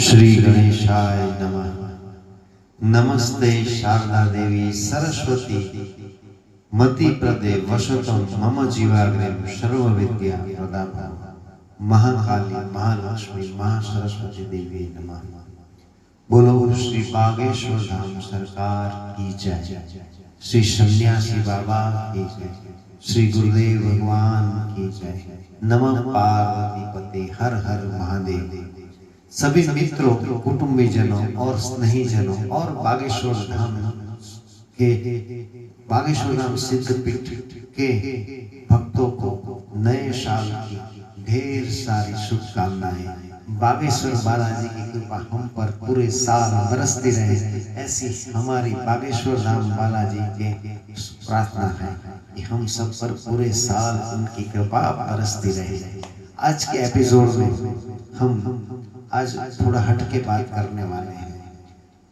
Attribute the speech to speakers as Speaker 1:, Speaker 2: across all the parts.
Speaker 1: श्री गणेशाय नमः। नमस्ते शारदा देवी सरस्वती मति प्रदे वसतम मम जीवाग्रे सर्व विद्या प्रदाता महाकाली महालक्ष्मी महासरस्वती देवी नमः। बोलो श्री बागेश्वर धाम सरकार की जय। श्री सन्यासी बाबा की जय। श्री गुरुदेव भगवान की जय। नमः पार्वती पते हर हर महादेव। सभी मित्रों, कुटुंबीजनों और स्नेहीजनों और बागेश्वर धाम सिद्धपीठ के भक्तों को नए साल की ढेर सारी शुभकामनाएं। बागेश्वर बालाजी की कृपा हम पर पूरे साल बरसती रहे, ऐसी हमारी बागेश्वर धाम बालाजी के प्रार्थना है कि हम सब पर पूरे साल उनकी कृपा बरसती रहे। आज के एपिसोड में हम आज थोड़ा हट के बात करने वाले हैं।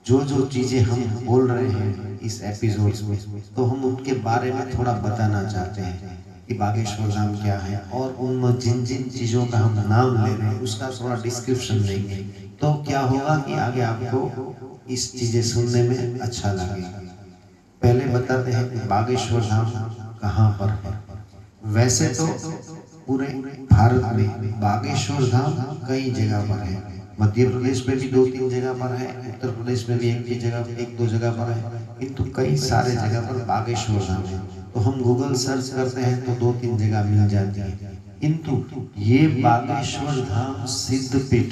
Speaker 1: जो चीजें हम बोल रहे हैं इस एपिसोड में, तो हम उनके बारे में थोड़ा बताना चाहते हैं कि बागेश्वर धाम क्या है, और उनमें जिन जिन चीजों का हम नाम ले रहे हैं उसका थोड़ा डिस्क्रिप्शन देंगे। तो क्या होगा कि आगे आपको इस चीजें सुनने में अच्छा लगेगा। पहले बताते हैं कि बागेश्वर धाम कहाँ पर है। वैसे तो पूरे भारत में बागेश्वर धाम कई जगह पर है। मध्य प्रदेश में भी 2-3 जगह पर है, उत्तर प्रदेश में भी एक दो जगह पर है, किंतु कई सारे जगह पर बागेश्वर धाम है। तो हम गूगल सर्च करते हैं तो 2-3 जगह मिल जाती है, किंतु ये बागेश्वर धाम सिद्धपीठ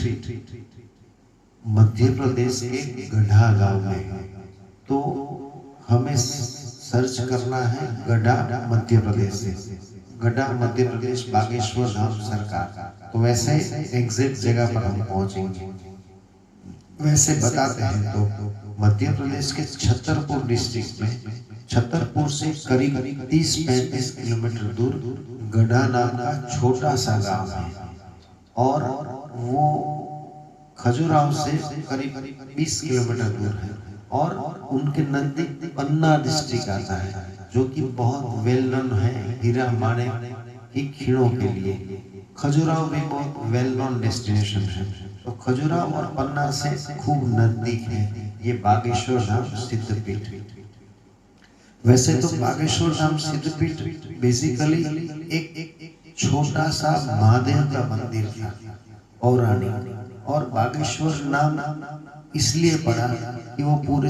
Speaker 1: मध्य प्रदेश के गढ़ा गांव में है। तो हमें सर्च करना है गढ़ा मध्य प्रदेश से, गढ़ा मध्य प्रदेश बागेश्वर धाम सरकार। तो वैसे एग्जैक्ट जगह पर हम पहुंचेंगे। वैसे बताते हैं तो मध्य प्रदेश के छतरपुर डिस्ट्रिक्ट में, छतरपुर से करीब 30-35 किलोमीटर दूर गढ़ा नाम का छोटा सा गांव है, और वो खजुराहो से करीब 20 किलोमीटर दूर है। और उनके नजदीक पन्ना डिस्ट्रिक्ट आता है, जो कि बहुत वेल नोन है हीरा माणिक की खीणों के लिए। खजुराहो भी बहुत वेल नोन डेस्टिनेशन है। तो खजुराहो और पन्ना से खूब नजदीक है ये बागेश्वर धाम सिद्धपीठ। वैसे तो बागेश्वर धाम सिद्धपीठ बेसिकली एक छोटा सा महादेव का मंदिर था पौराणिक, और बागेश्वर नाम इसलिए पड़ा कि वो पूरे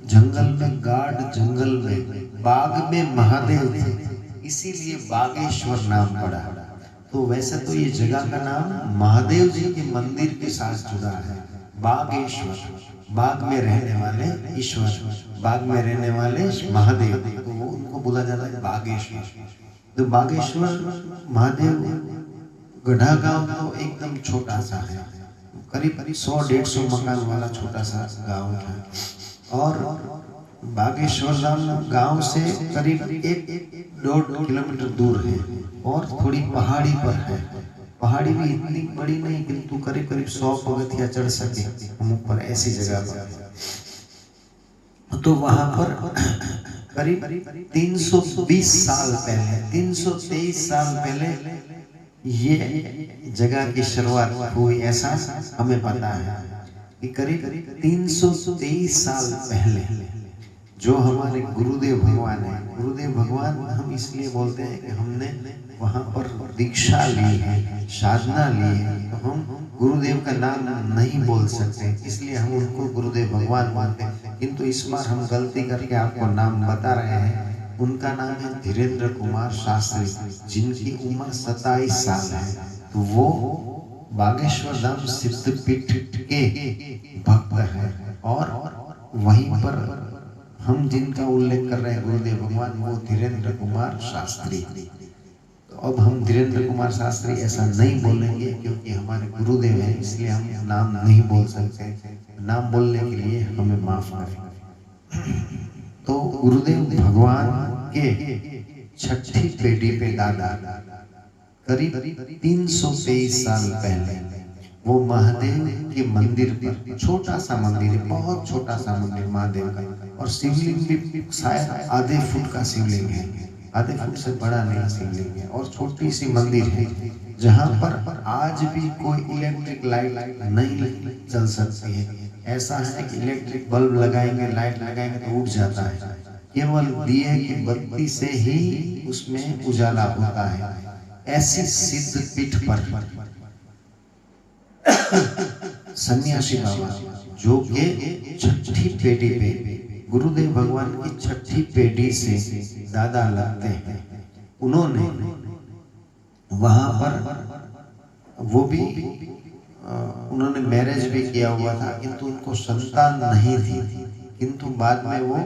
Speaker 1: जंगल में, गाढ़ जंगल में, बाग में महादेव थे, इसीलिए बागेश्वर नाम पड़ा। तो वैसे तो ये जगह का नाम महादेव जी के मंदिर के साथ जुड़ा है। बागेश्वर, बाग में रहने वाले ईश्वर, बाग में रहने वाले महादेव, तो वो उनको बोला जाता है बागेश्वर। तो बागेश्वर महादेव गढ़ा गांव तो एकदम छोटा सा है, करीब 100-150 मकान वाला छोटा सा गांव था। और बागेश्वर धाम गांव से करीब 1-1.5 किलोमीटर दूर है, और थोड़ी पहाड़ी पर है। पहाड़ी भी इतनी बड़ी नहीं, किंतु करीब 100 पगथिया चढ़ सके हम ऊपर, ऐसी जगह पर। तो वहां पर करीब 320 साल पहले, 323 साल पहले ये जगह की शुरुआत हुई, ऐसा हमें पता है कि करीब 323 साल पहले जो हमारे गुरुदेव भगवान है, गुरुदेव भगवान हम इसलिए बोलते हैं कि हमने वहां पर दीक्षा ली है, साधना ली है, तो हम गुरुदेव का नाम नहीं बोल सकते, इसलिए हम उनको गुरुदेव भगवान मानते हैं। किंतु इस बार हम गलती करके आपको नाम बता रहे हैं। उनका नाम है धीरेन्द्र कुमार शास्त्री, जिनकी उम्र 27 साल है। तो वो बागेश्वर धाम सिद्धपीठ के भक्त है, और वहीं पर हम जिनका उल्लेख कर रहे हैं गुरुदेव भगवान, वो धीरेन्द्र कुमार शास्त्री। तो अब हम धीरेन्द्र कुमार शास्त्री ऐसा नहीं बोलेंगे, क्योंकि हमारे गुरुदेव हैं, इसलिए हम नाम नहीं बोल सकते। नाम बोलने के लिए हमें माफ करें। तो गुरुदेव भगवान के छठी पीढ़ी पे दादा करीब 323 साल पहले वो महादेव के मंदिर पर, छोटा सा मंदिर है, बहुत छोटा सा मंदिर महादेव का, और शिवलिंग भी शायद आधे फुट का शिवलिंग है, आधे फुट से बड़ा नहीं शिवलिंग है, और छोटी सी मंदिर है जहाँ पर आज भी कोई इलेक्ट्रिक लाइट नहीं चल सकती है। ऐसा है कि इलेक्ट्रिक बल्ब लगाएंगे, लाइट लगाएंगे तो उठ जाता है, केवल दिए की बत्ती से ही उसमें उजाला होता है। ऐसी सिद्ध पीठ पर सन्यासी बाबा जो के छठी पेटी पे गुरुदेव भगवान की छठी पेटी से दादा लगते हैं, उन्होंने वहां पर वो भी उन्होंने मैरिज भी किया हुआ था, किंतु उनको संतान नहीं थी, किंतु बाद में वो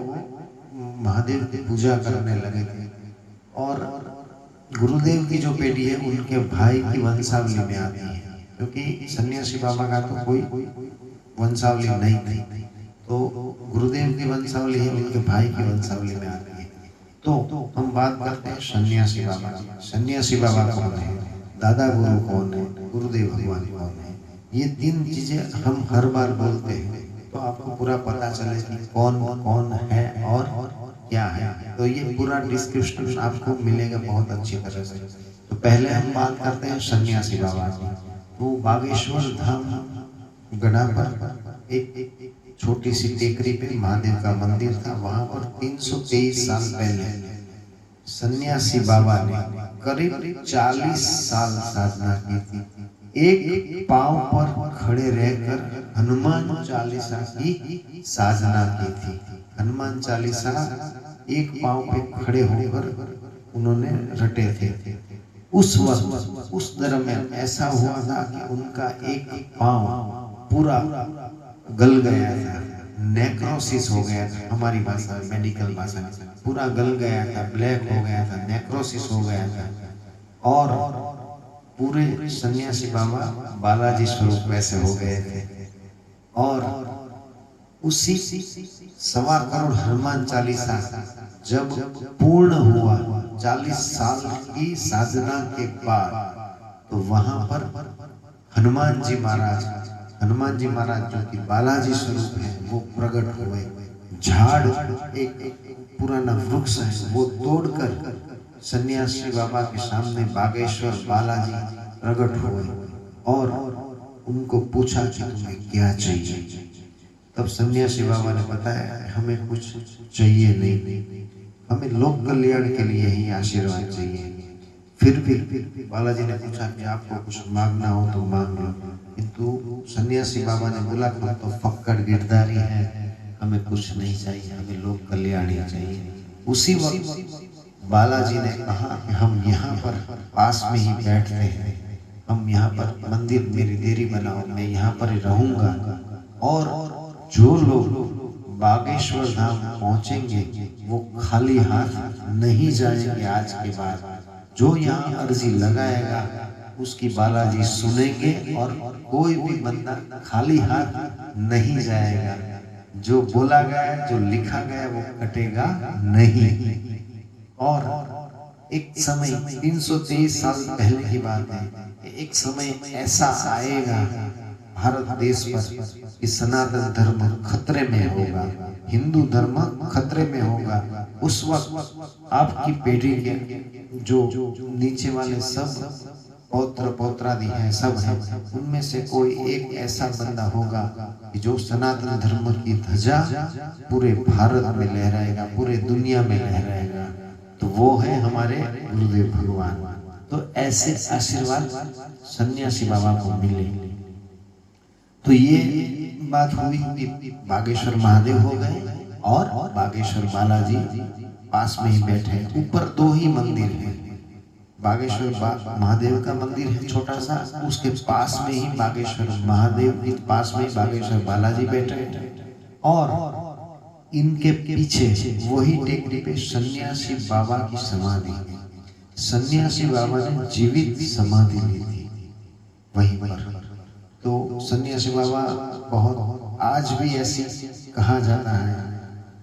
Speaker 1: महादेव की पूजा करने लगे थे। और गुरुदेव की जो पेटी है उनके भाई की वंशावली में आती है, क्योंकि सन्यासी बाबा का तो कोई वंशावली नहीं थी, तो गुरुदेव की वंशावली है, उनके भाई की वंशावली में आती है। तो हम बात करते हैं सन्यासी बाबा की। सन्यासी बाबा कौन है, दादा गुरु कौन है, गुरुदेव भगवान कौन है, ये तीन चीजें हम हर बार बोलते हैं तो आपको पूरा पता चले कि कौन कौन है और क्या है। तो ये पूरा डिस्क्रिप्शन आपको मिलेगा बहुत अच्छी तरह से। तो पहले हम बात करते हैं सन्यासी बाबा की। तो बागेश्वर धाम गढ़ा पर एक छोटी सी टेकरी पे महादेव का मंदिर था। वहां पर 323 साल पहले सन्यासी बाबा ने करीब 40 साल साधना की थी। एक पांव पर खड़े रहकर हनुमान चालीसा की साधना की थी। हनुमान चालीसा एक पांव पे खड़े होकर उन्होंने रटे थे। उस वक्त उस दरमियान ऐसा हुआ था कि उनका एक पांव पूरा गल गया था, नेक्रोसिस हो गया था, हमारी भाषा में, मेडिकल भाषा में पूरा गल गया था, ब्लैक हो गया था, नेक्रोसिस हो गया था। और पूरे सन्यासी बाबा बालाजी स्वरूप वैसे हो गए थे। और उसी 1.25 करोड़ हनुमान चालीसा जब पूर्ण हुआ 40 साल की साधना के बाद, तो वहां पर हनुमान जी महाराज जो कि बालाजी स्वरूप है वो प्रकट हुए। झाड़ एक पुराना वृक्ष है वो तोड़कर सन्यासी बाबा के सामने बागेश्वर बालाजी प्रकट हुए और उनको पूछा कि तुम्हें क्या चाहिए। तब सन्यासी बाबा ने बताया हमें कुछ चाहिए नहीं, हमें लोक कल्याण के लिए ही आशीर्वाद चाहिए। फिर भी बालाजी ने पूछा कि आपको कुछ मांगना हो तो मांग लो, किंतु सन्यासी बाबा ने बोला हम तो फक्कड़ गिरधारी हैं, हमें कुछ नहीं चाहिए, हमें लोक कल्याण ही चाहिए। उसी वक्त बालाजी ने कहा कि हम यहाँ पर पास में ही बैठते हैं, हम यहाँ पर मंदिर मेरी देरी बनाओ, मैं यहाँ पर ही रहूंगा। और जो लोग बागेश्वर धाम पहुंचेंगे वो खाली हाथ नहीं जाएंगे। आज के बाद जो यहाँ अर्जी लगाएगा उसकी बालाजी सुनेंगे और कोई भी बंदा खाली हाथ नहीं जाएगा। जो बोला गया, जो लिखा गया वो कटेगा नहीं। और एक समय 323 साल पहले की बात है, एक समय ऐसा आएगा भारत देश पर कि सनातन धर्म खतरे में होगा, हिंदू धर्म खतरे में होगा। उस वक्त आपकी पीढ़ी के जो नीचे वाले सब पौत्र पौत्रादि हैं, सब हैं, उनमें से कोई एक ऐसा बंदा होगा कि जो सनातन धर्म की ध्वजा पूरे भारत में लहराएगा, पूरे दुनिया में लहराएगा। तो वो है हमारे गुरुदेव भगवान। तो ऐसे आशीर्वाद सन्यासी बाबा को मिले। तो ये बात हुई कि बागेश्वर महादेव हो गए और बागेश्वर बालाजी पास में ही बैठे। ऊपर 2 ही मंदिर हैं, बागेश्वर महादेव का मंदिर है छोटा सा, उसके पास में ही बागेश्वर महादेव के पास में बागेश्वर बालाजी बैठे। और इनके पीछे वही टेकरी पे सन्यासी बाबा की समाधि है। सन्यासी बाबा ने जीवित समाधि ली थी वहीं पर। तो सन्यासी बाबा बहुत आज भी ऐसी कहा जाता है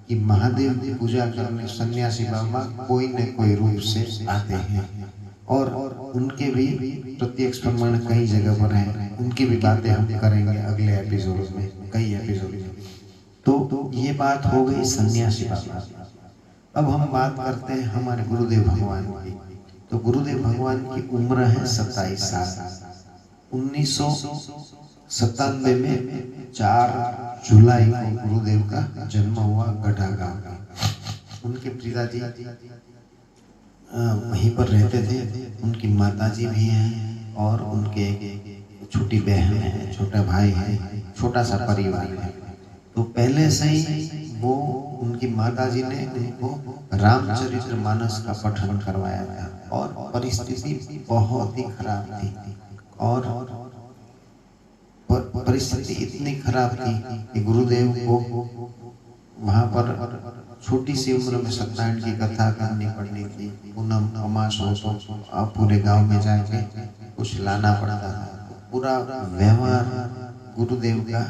Speaker 1: कि महादेव की पूजा करने सन्यासी बाबा कोई न कोई रूप से आते हैं। और उनके भी प्रत्यक्ष प्रमाण कई जगह पर हैं, उनकी भी बातें हम करेंगे अगले एपिसोड में, कई एपिसोड में। तो ये बात हो गई सन्यासी बाबा। अब हम बात करते हैं हमारे गुरुदेव भगवान की। तो गुरुदेव भगवान की उम्र है 27 साल। 1997 में 4 जुलाई को गुरुदेव का जन्म हुआ गढ़ा गांव में। उनके पिताजी वहीं पर रहते थे, उनकी माताजी भी हैं और उनके छोटी बहन है, छोटा भाई है, छोटा सा परिवार है। तो पहले से ही वो उनकी माताजी ने उनको रामचरितमानस का पठन करवाया था और परिस्थिति बहुत ही खराब थी और परिस्थिति इतनी खराब थी कि गुरुदेव को वहाँ पर छोटी सी उम्र में सत्यनारायण की कथा करनी पड़नी थी। पूनम अमास हो तो आप पूरे गांव में जाके कुछ लाना पड़ता था। पूरा व्यवहार गुरुदेव का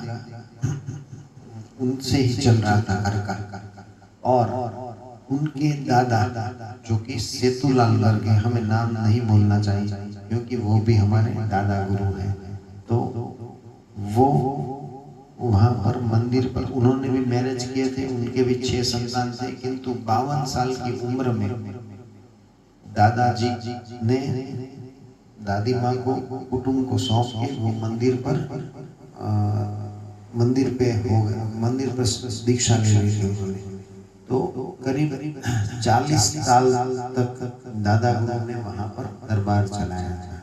Speaker 1: उनसे ही चल रहा था घर का। और उनके दादा जो कि सेतुलाल गर्ग हैं, हमें नाम नहीं बोलना चाहिए क्योंकि वो भी हमारे दादा गुरु हैं। तो वो वहाँ पर मंदिर पर उन्होंने भी मैरिज किए थे, उनके भी 6 संतान थे, किंतु 52 साल की उम्र में दादाजी ने दादी माँ को कुटुंब को सौंप के वो मंदिर पे हो गए, मंदिर पर दीक्षा ले ली थी उन्होंने। तो करीब 40 साल तक दादा गुरु ने वहाँ पर दरबार चलाया था।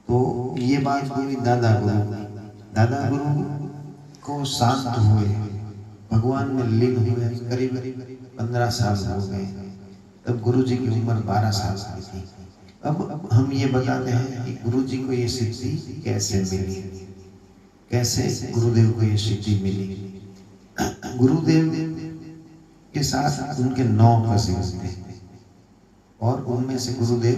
Speaker 1: तो ये बात हुई दादा गुरु को शांत हुए, भगवान में लीन हुए, करीब 15 साल हो गए। तब गुरु जी की उम्र 12 साल की थी। अब हम ये बताते हैं कि गुरु जी को ये सिद्धि कैसे मिली, कैसे गुरुदेव को ये सिद्धि मिली। गुरुदेव के साथ उनके 9 कजिन थे और उनमें से गुरुदेव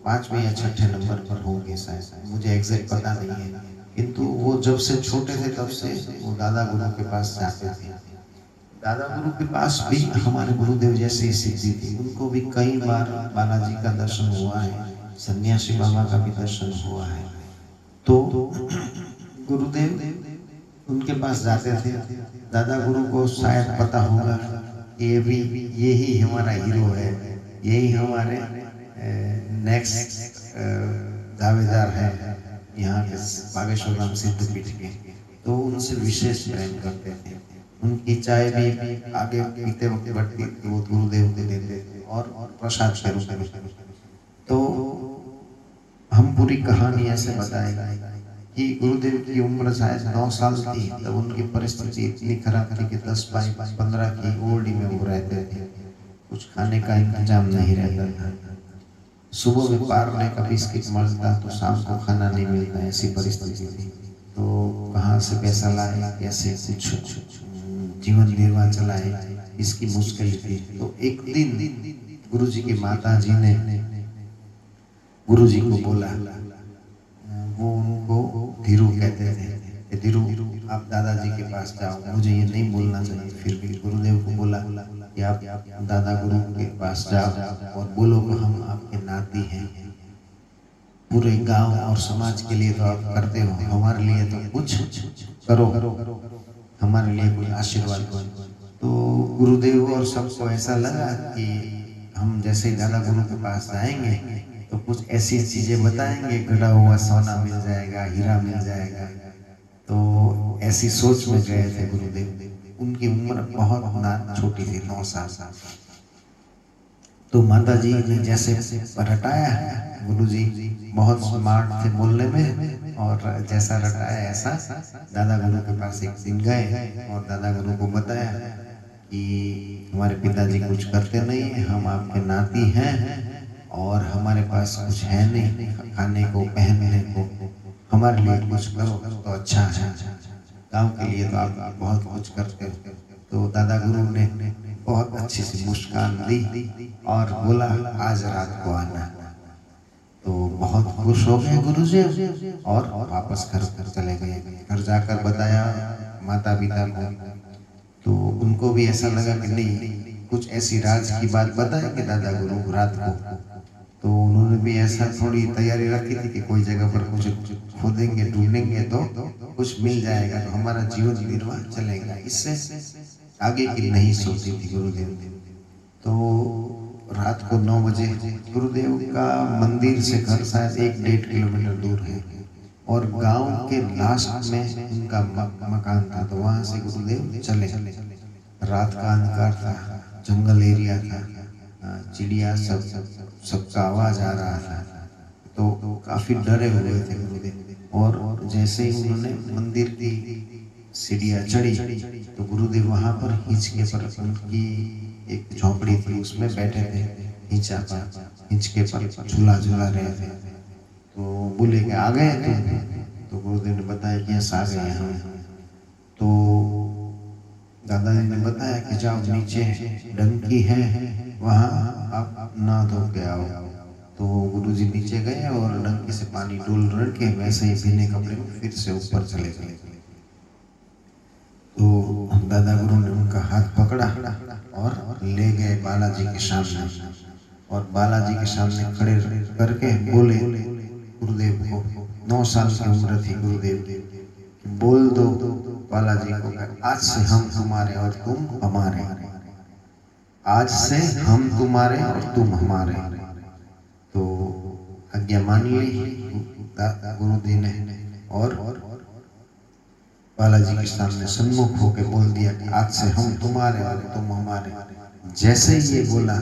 Speaker 1: 5वें या 6ठे नंबर पर होंगे शायद, मुझे एग्जैक्ट पता नहीं है। किंतु वो जब से छोटे थे तब से वो दादा गुरु के पास जाते थे। दादा गुरु के पास भी हमारे गुरुदेव जैसे ही सिद्धि थी। उनको भी कई बार बालाजी का दर्शन हुआ है, सन्यासी बाबा का भी दर्शन हुआ है। तो गुरुदेव उनके पास जाते थे। दादा गुरु को शायद पता होगा कि यही हमारा हीरो है, यही हमारे नेक्स्ट दावेदार है यहाँ के बागेश्वर धाम सिद्धपीठ के। तो उनसे विशेष प्रेम करते थे। उनकी चाय भी आगे पीते वक्त बढ़ती थी, वो गुरुदेव को देते थे और प्रसाद के रूप में। तो हम पूरी कहानी ऐसे बताएंगे कि गुरुदेव की उम्र शायद 9 साल थी तब उनकी परिस्थिति इतनी खराब थी कि 10 बाई 15 की ओरडी में वो रहते थे। कुछ खाने का इंतजाम नहीं रहता था। सुबह में पार्ले का बिस्किट मिलता तो शाम को खाना नहीं मिलता, ऐसी परिस्थिति थी। तो कहाँ से पैसा लाए, कैसे कुछ जीवन निर्वाह चलाए, इसकी मुश्किल थी। तो एक दिन गुरु जी की माता जी ने गुरु जी को बोला, वो उनको धीरू कहते थे, धीरू आप दादाजी के पास जाओ, मुझे ये नहीं बोलना चाहिए, फिर भी गुरुदेव को बोला कि आप दादा गुरु के पास जाओ और बोलो कि हम आपके नाती हैं। पूरे गांव और समाज के लिए तो आप करते हो, हमारे लिए तो कुछ करो, हमारे लिए कोई आशीर्वाद दो। तो गुरुदेव और सबको ऐसा लगा कि हम जैसे दादा गुरु के पास जाएंगे तो कुछ ऐसी चीजें बताएंगे, गड़ा हुआ सोना मिल जाएगा, हीरा मिल जाएगा। तो ऐसी सोच में गए थे गुरुदेव। उनकी उम्र बहुत छोटी थी, 9 साल। तो माता जी ने जैसे रटाया, गुरुजी बहुत स्मार्ट थे बोलने में, और जैसा रटाया ऐसा दादा गुरु के पास एक दिन गए और दादा गुरु को बताया कि हमारे पिताजी कुछ करते नहीं, हम आपके नाती हैं और हमारे पास कुछ है नहीं खाने को, पहनने को, हमारे लिए कुछ करो तो अच्छा है, गांव के लिए तो आप बहुत कुछ करते हो। तो दादा गुरु ने बहुत अच्छी सी मुस्कान दी और बोला आज रात को आना। तो बहुत खुश हो गए गुरुजी और वापस घर चले गए। घर जाकर बताया माता पिता को, तो उनको भी ऐसा लगा कि नहीं कुछ ऐसी राज की बात बताएंगे दादा गुरु रात को। तो उन्होंने भी ऐसा थोड़ी तैयारी रखी थी कि कोई जगह पर कुछ खोदेंगे, ढूंढेंगे तो कुछ मिल जाएगा, तो हमारा जीवन निर्वाह चलेगा। इससे आगे की नहीं सोची थी गुरुदेव। तो रात को 9 बजे, गुरुदेव का मंदिर से घर शायद 1-1.5 किलोमीटर दूर है और गांव के लास्ट में उनका मकान था, तो वहां से गुरुदेव चले। रात का अंधकार था, जंगल एरिया था, चिड़िया सबका आवाज आ रहा था, तो काफी डरे हुए थे गुरुदेव। और जैसे ही उन्होंने मंदिर की सीढ़ियाँ चढ़ी तो गुरुदेव वहां पर हिंचके पर, उनकी एक झोपड़ी थी उसमें बैठे थे, हिंचके पर झूला झूला रहे थे। तो बोले कि आ गए तुम? तो गुरुदेव ने बताया कि यस आ गए हम। तो दादाजी ने बताया कि जाओ नीचे डंकी है, वहाँ आप नहा धो के आओ। तो गुरुजी नीचे गए और डंकी से पानी डोल रख के वैसे ही भीने कपड़े में फिर से ऊपर चले गए। तो दादा गुरु ने उनका हाथ पकड़ा और ले गए बालाजी के सामने, और बालाजी के सामने खड़े करके बोले गुरुदेव को, 9 साल की उम्र थी गुरुदेव की, बोल दो बालाजी को, आज से हम तुम्हारे और तुम हमारे, आज से हम तुम्हारे और तुम हमारे। तो आज्ञा मान ली गुरुदेव ने और बालाजी के सामने सन्मुख होकर बोल दिया कि आज से हम तुम्हारे और तुम हमारे। जैसे ही ये बोला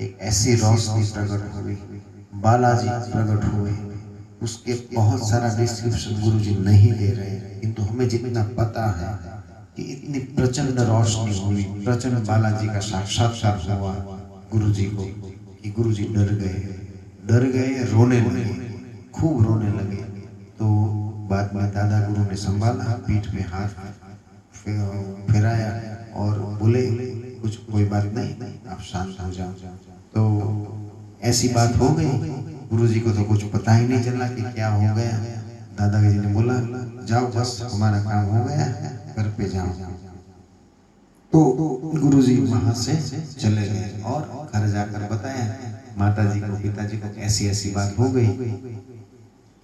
Speaker 1: एक ऐसी रोशनी प्रकट हुई, बालाजी प्रकट हुए। उसके बहुत सारा डिस्क्रिप्शन गुरुजी नहीं दे रहे, किंतु हमें जितना पता है कि इतनी प्रचंड रोशनी हुई, प्रचंड बालाजी का साक्षात्कार हुआ गुरुजी को कि गुरुजी डर गए, रोने लगे, खूब रोने लगे। तो बाद में दादा गुरु ने संभाला, पीठ पे हाथ फिराया और बोले कोई बात नहीं, आप शांत हो जाओ। तो ऐसी बात हो गई, गुरुजी को तो कुछ पता ही नहीं चला कि क्या हो गया। दादाजी ने बोला जाओ बस हमारा काम हो गया, घर पे जाओ। तो गुरुजी वहां से चले गए और घर जाकर बताया माताजी को, पिताजी को ऐसी बात हो गई।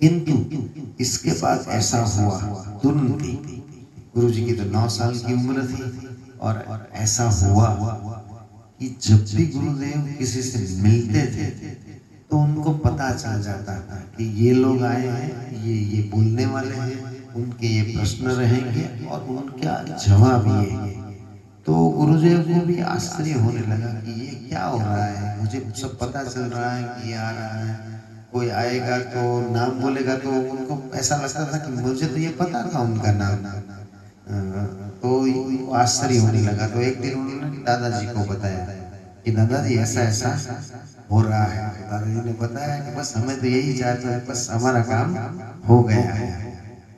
Speaker 1: किंतु इसके बाद ऐसा हुआ तुरंत ही, गुरुजी की तो 9 साल की उम्र थी, और ऐसा हुआ कि जब भी गुरुदेव किसी से मिलते थे तो उनको पता चल जाता था कि ये लोग आए हैं, ये बोलने वाले हैं, उनके ये प्रश्न रहेंगे और उनका जवाब ये है। तो गुरुदेव को भी आश्चर्य होने लगा कि ये क्या हो रहा है, मुझे सब पता चल रहा है कि ये आ रहा है, कोई आएगा तो नाम बोलेगा, तो उनको ऐसा लगता था कि मुझे तो ये पता था उनका नाम। तो आश्चर्य होने लगा। तो एक दिन उन्होंने दादाजी को बताया कि दादाजी ऐसा हो रहा है। दादाजी ने बताया कि बस हमें तो यही चाहते हैं, बस हमारा काम हो गया है।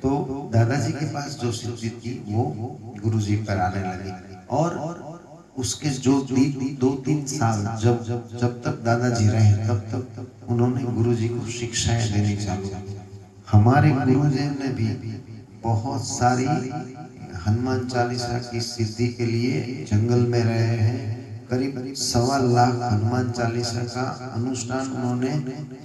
Speaker 1: तो दादाजी के पास जो सिद्धि थी वो गुरुजी पर आने लगी, और उसके जो 2-3 साल जब तक दादाजी रहे तब तक उन्होंने गुरुजी को शिक्षाएं देनी चालू की। हमारे गुरुदेव ने भी बहुत सारी हनुमान चालीसा की सिद्धि के लिए जंगल में रहे हैं। करीब 1.25 लाख हनुमान चालीसा का अनुष्ठान उन्होंने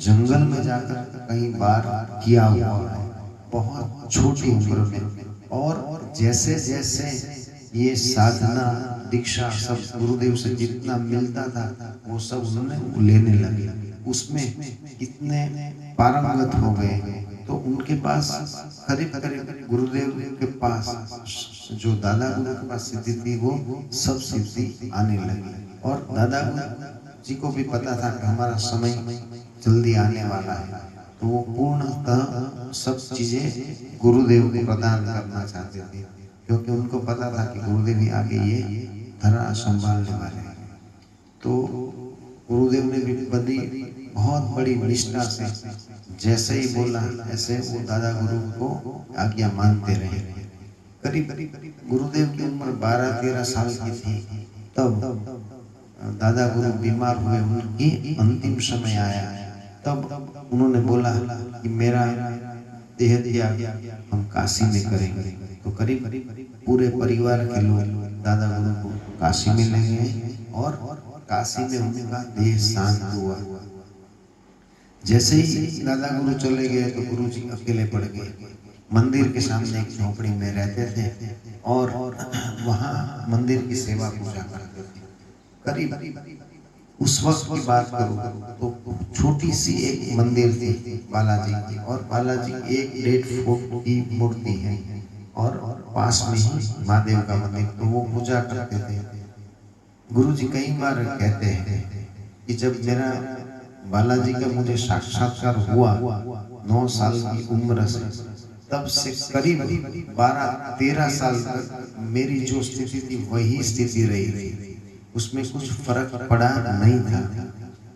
Speaker 1: जंगल में जाकर कई बार किया हुआ है, बहुत छोटी उम्र में। और जैसे जैसे ये साधना दीक्षा सब गुरुदेव से जितना मिलता था वो सब उन्होंने लेने लगे, उसमें इतने पारंगत हो गए। तो उनके पास करीब गुरुदेव के पास जो दादा गुरु के पास सिद्धि थी वो सब सिद्धि आने लगी। और दादा जी को भी पता था कि हमारा समय जल्दी आने वाला है, तो वो पूर्णतः सब चीजें गुरुदेव को प्रदान करना चाहते थे, क्योंकि उनको पता था कि गुरुदेव ही आगे ये धरा संभालने वाले हैं। तो गुरुदेव ने भी बहुत बड़ी निष्ठा से जैसे ही बोला ऐसे वो दादा गुरु को आज्ञा मानते रहे। करीब गुरुदेव की उम्र 12-13 साल की थी तब दादा गुरु बीमार हुए, उनकी अंतिम समय आया। तब उन्होंने बोला कि मेरा देह त्याग हम काशी में करेंगे। तो करीब पूरे परिवार के लोग दादा गुरु को काशी में ले गए और काशी में उनका देह शांत हुआ। जैसे ही दादा गुरु चले गए तो गुरु जी अकेले पड़ गए। मंदिर के सामने एक झोपड़ी में रहते थे और वहां मंदिर की सेवा पूजा करते थे। करीब उस वक्त की बात करूँ तो छोटी सी एक मंदिर थी बालाजी की, और बालाजी की 1.5 फुट की मूर्ति है, और पास में ही महादेव का मंदिर, तो वो पूजा करते थे। गुरुजी कई बार कहते हैं कि जब मेरा बालाजी का मुझे साक्षात्कार हुआ 9 साल की उम्र से, तब से करीब 12-13 साल तक मेरी जो स्थिति थी वही स्थिति रही थी, उसमें कुछ फर्क पड़ा नहीं था।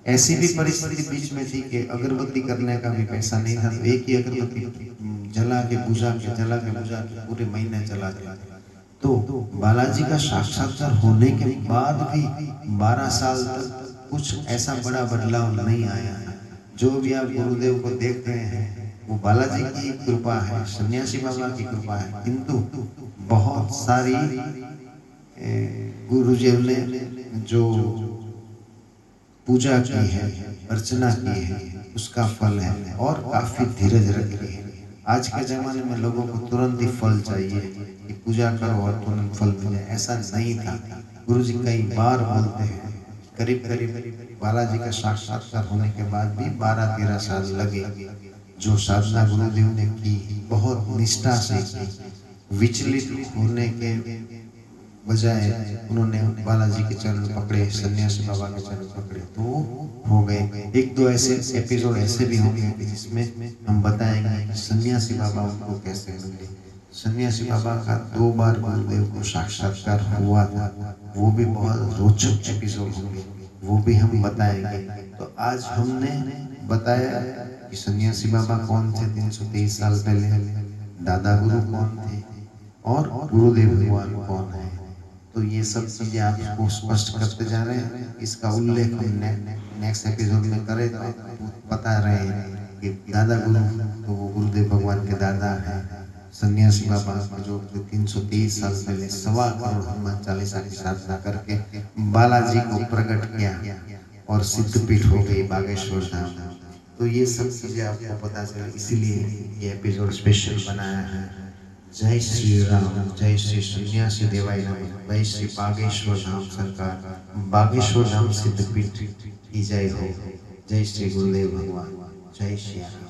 Speaker 1: ऐसी भी परिस्थिति बीच में थी कि अगरबत्ती करने का भी पैसा नहीं था, तो एक ही अगरबत्ती जला के बुझा के पूरे महीने चला गया। तो बालाजी का साक्षात्कार होने के बाद भी 12 साल तक कुछ ऐसा बड़ा बदलाव नहीं आया है। जो भी आप गुरुदेव को देख रहे हैं वो बालाजी की कृपा है, सन्यासी बाबा की कृपा है, किंतु बहुत सारी गुरुजी ने जो पूजा की है, अर्चना की है, उसका फल है, और काफी धीरज रखी है। आज के जमाने में लोगों को तुरंत ही फल चाहिए कि पूजा करो और तुरंत फल मिले, ऐसा नहीं था। गुरुजी कई बार बोलते हैं, करीब करीब बालाजी का साक्षात्कार होने के बाद भी 12-13 साल लगे। जो साधना गुरुदेव ने की बहुत निष्ठा से की, विचलित होने के बजाय उन्होंने बालाजी के चरण पकड़े, सन्यासी बाबा के चरण पकड़े, तो हो गए। 1-2 ऐसे एपिसोड ऐसे भी होंगे जिसमें हम बताएंगे कि सन्यासी बाबा उनको कैसे मिले। सन्यासी बाबा का 2 बार गुरुदेव को साक्षात्कार हुआ था, वो भी बहुत रोचक एपिसोड होंगे, वो भी हम बताएंगे। तो आज हमने बताया कि सन्यासी बाबा कौन थे 323 साल पहले, दादा गुरु कौन थे, और गुरुदेव भगवान कौन है। तो ये सब चीजें आपको स्पष्ट करते जा रहे हैं। इसका उल्लेख हम नेक्स्ट एपिसोड में करें तो बता रहे हैं कि दादा गुरु तो वो गुरुदेव भगवान के दादा हैं। सन्यासी बाबा जो 323 साल पहले 1.25 करोड़ हनुमान चालीसा की साधना करके बालाजी को प्रकट किया और सिद्धपीठ हो गई बागेश्वर धाम। तो ये सब चीजें आपको पता चले, इसीलिए ये एपिसोड स्पेशल बनाया है। जय श्री राम, जय श्री सन्यासी देवाय नमः, जय श्री बागेश्वर धाम सरकार, बागेश्वर धाम सिद्धपीठ की जय हो। जय श्री गुरुदेव भगवान, जय श्री राम।